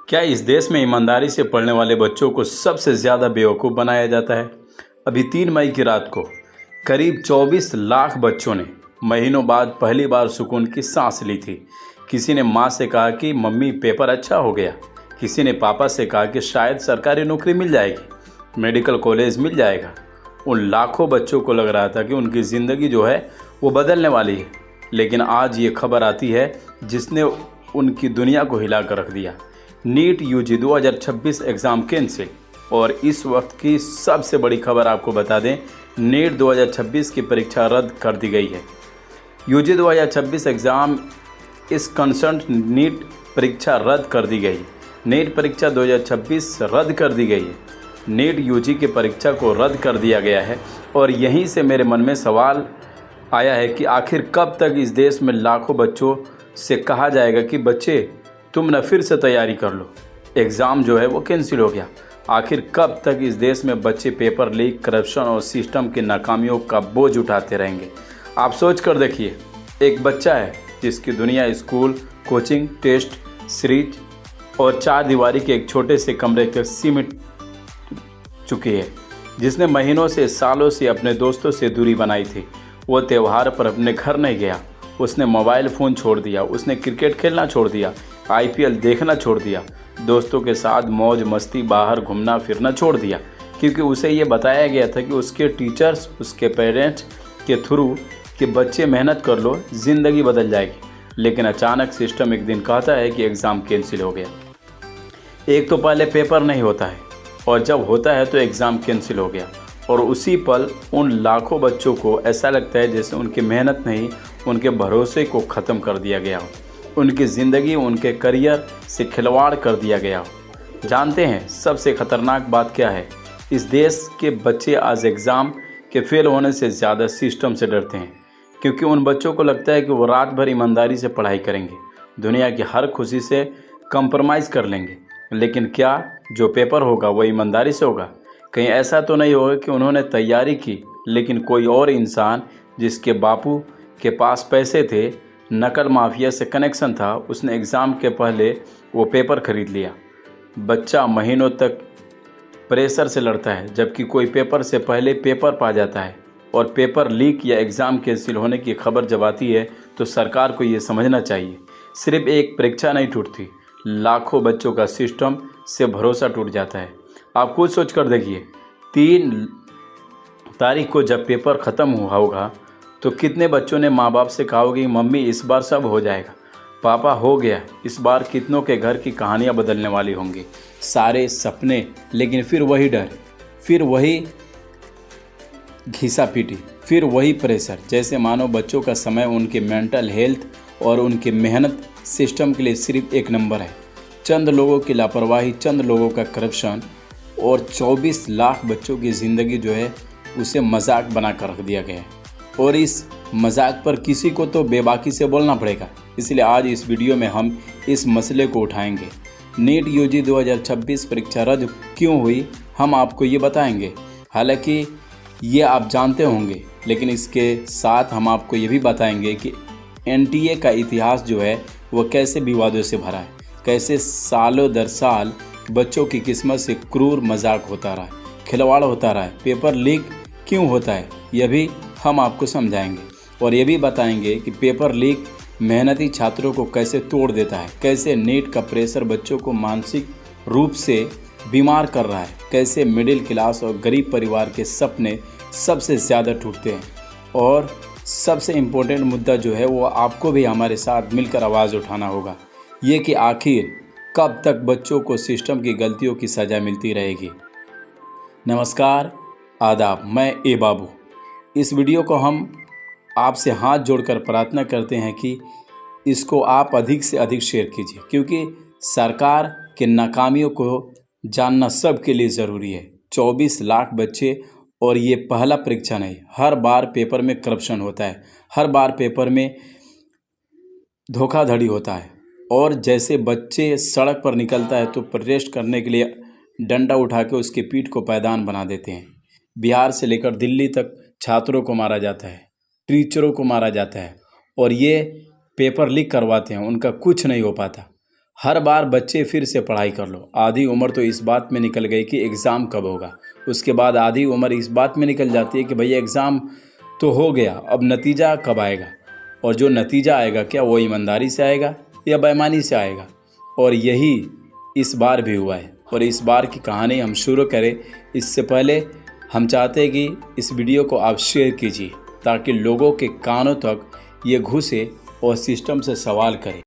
क्या इस देश में ईमानदारी से पढ़ने वाले बच्चों को सबसे ज़्यादा बेवकूफ़ बनाया जाता है? अभी 3 मई की रात को करीब 24 लाख बच्चों ने महीनों बाद पहली बार सुकून की सांस ली थी। किसी ने माँ से कहा कि मम्मी पेपर अच्छा हो गया। किसी ने पापा से कहा कि शायद सरकारी नौकरी मिल जाएगी, मेडिकल कॉलेज मिल जाएगा। उन लाखों बच्चों को लग रहा था कि उनकी ज़िंदगी जो है वो बदलने वाली है। लेकिन आज ये खबर आती है जिसने उनकी दुनिया को हिला कर रख दिया। NEET UG 2026 exam cancel. और इस वक्त की सबसे बड़ी खबर आपको बता दें, नीट 2026 की परीक्षा रद्द कर दी गई है। यूजी 2026 एग्ज़ाम इस कंसर्न नीट परीक्षा रद्द कर दी गई। नीट परीक्षा 2026 रद्द कर दी गई है। नीट यूजी की परीक्षा को रद्द कर दिया गया है। और यहीं से मेरे मन में सवाल आया है कि आखिर कब तक इस देश में लाखों बच्चों से कहा जाएगा कि बच्चे तुम न फिर से तैयारी कर लो, एग्ज़ाम जो है वो कैंसिल हो गया। आखिर कब तक इस देश में बच्चे पेपर लीक, करप्शन और सिस्टम की नाकामियों का बोझ उठाते रहेंगे? आप सोच कर देखिए, एक बच्चा है जिसकी दुनिया स्कूल, कोचिंग, टेस्ट सीरीज और 4 दीवारी के एक छोटे से कमरे तक सीमित चुकी है, जिसने महीनों से, सालों से अपने दोस्तों से दूरी बनाई थी। वो त्यौहार पर अपने घर नहीं गया, उसने मोबाइल फ़ोन छोड़ दिया, उसने क्रिकेट खेलना छोड़ दिया, आईपीएल देखना छोड़ दिया, दोस्तों के साथ मौज मस्ती, बाहर घूमना फिरना छोड़ दिया, क्योंकि उसे ये बताया गया था कि उसके टीचर्स, उसके पेरेंट्स के थ्रू कि बच्चे मेहनत कर लो, ज़िंदगी बदल जाएगी। लेकिन अचानक सिस्टम एक दिन कहता है कि एग्ज़ाम कैंसिल हो गया। एक तो पहले पेपर नहीं होता है और जब होता है तो एग्ज़ाम कैंसिल हो गया। और उसी पल उन लाखों बच्चों को ऐसा लगता है जैसे उनकी मेहनत नहीं, उनके भरोसे को ख़त्म कर दिया गया हो, उनकी ज़िंदगी, उनके करियर से खिलवाड़ कर दिया गया हो। जानते हैं सबसे ख़तरनाक बात क्या है? इस देश के बच्चे आज एग्ज़ाम के फेल होने से ज़्यादा सिस्टम से डरते हैं, क्योंकि उन बच्चों को लगता है कि वो रात भर ईमानदारी से पढ़ाई करेंगे, दुनिया की हर खुशी से कंप्रोमाइज़ कर लेंगे। लेकिन क्या जो पेपर होगा वो ईमानदारी से होगा? कहीं ऐसा तो नहीं होगा कि उन्होंने तैयारी की लेकिन कोई और इंसान जिसके बापू के पास पैसे थे, नकल माफिया से कनेक्शन था, उसने एग्ज़ाम के पहले वो पेपर खरीद लिया। बच्चा महीनों तक प्रेशर से लड़ता है, जबकि कोई पेपर से पहले पेपर पा जाता है। और पेपर लीक या एग्ज़ाम कैंसिल होने की खबर जब आती है तो सरकार को ये समझना चाहिए, सिर्फ एक परीक्षा नहीं टूटती, लाखों बच्चों का सिस्टम से भरोसा टूट जाता है। आप खुद सोच कर देखिए, 3 तारीख को जब पेपर ख़त्म हुआ होगा तो कितने बच्चों ने माँ बाप से कहा होगा कि मम्मी इस बार सब हो जाएगा, पापा हो गया। इस बार कितनों के घर की कहानियाँ बदलने वाली होंगी, सारे सपने। लेकिन फिर वही डर, फिर वही घिसा पीटी, फिर वही प्रेशर, जैसे मानो बच्चों का समय, उनके मेंटल हेल्थ और उनकी मेहनत सिस्टम के लिए सिर्फ एक नंबर है। चंद लोगों की लापरवाही, चंद लोगों का करप्शन और 24 लाख बच्चों की ज़िंदगी जो है उसे मजाक बना कर रख दिया गया है। और इस मजाक पर किसी को तो बेबाकी से बोलना पड़ेगा। इसलिए आज इस वीडियो में हम इस मसले को उठाएंगे। नीट यूजी 2026 परीक्षा रद्द क्यों हुई, हम आपको ये बताएंगे। हालांकि ये आप जानते होंगे, लेकिन इसके साथ हम आपको ये भी बताएंगे कि एनटीए का इतिहास जो है वो कैसे विवादों से भरा है, कैसे सालों दर साल बच्चों की किस्मत से क्रूर मजाक होता रहा है, खिलवाड़ होता रहा है, पेपर लीक क्यों होता है, यह भी हम आपको समझाएंगे। और ये भी बताएंगे कि पेपर लीक मेहनती छात्रों को कैसे तोड़ देता है, कैसे नीट का प्रेशर बच्चों को मानसिक रूप से बीमार कर रहा है, कैसे मिडिल क्लास और गरीब परिवार के सपने सबसे ज़्यादा टूटते हैं। और सबसे इम्पोर्टेंट मुद्दा जो है वो आपको भी हमारे साथ मिलकर आवाज़ उठाना होगा, ये कि आखिर कब तक बच्चों को सिस्टम की गलतियों की सज़ा मिलती रहेगी। नमस्कार, आदाब, मैं ए बाबू। इस वीडियो को हम आपसे हाथ जोड़कर प्रार्थना करते हैं कि इसको आप अधिक से अधिक शेयर कीजिए, क्योंकि सरकार के नाकामियों को जानना सबके लिए ज़रूरी है। 24 लाख बच्चे, और ये पहला परीक्षा नहीं, हर बार पेपर में करप्शन होता है, हर बार पेपर में धोखाधड़ी होता है। और जैसे बच्चे सड़क पर निकलता है तो प्रोटेस्ट करने के लिए डंडा उठा के उसके पीठ को पैदान बना देते हैं। बिहार से लेकर दिल्ली तक छात्रों को मारा जाता है, टीचरों को मारा जाता है, और ये पेपर लीक करवाते हैं, उनका कुछ नहीं हो पाता। हर बार बच्चे फिर से पढ़ाई कर लो। आधी उम्र तो इस बात में निकल गई कि एग्ज़ाम कब होगा। उसके बाद आधी उम्र इस बात में निकल जाती है कि भैया एग्ज़ाम तो हो गया, अब नतीजा कब आएगा। और जो नतीजा आएगा क्या वो ईमानदारी से आएगा या बेईमानी से आएगा। और यही इस बार भी हुआ है। और इस बार की कहानी हम शुरू करें इससे पहले हम चाहते हैं कि इस वीडियो को आप शेयर कीजिए ताकि लोगों के कानों तक ये घुसे और सिस्टम से सवाल करें।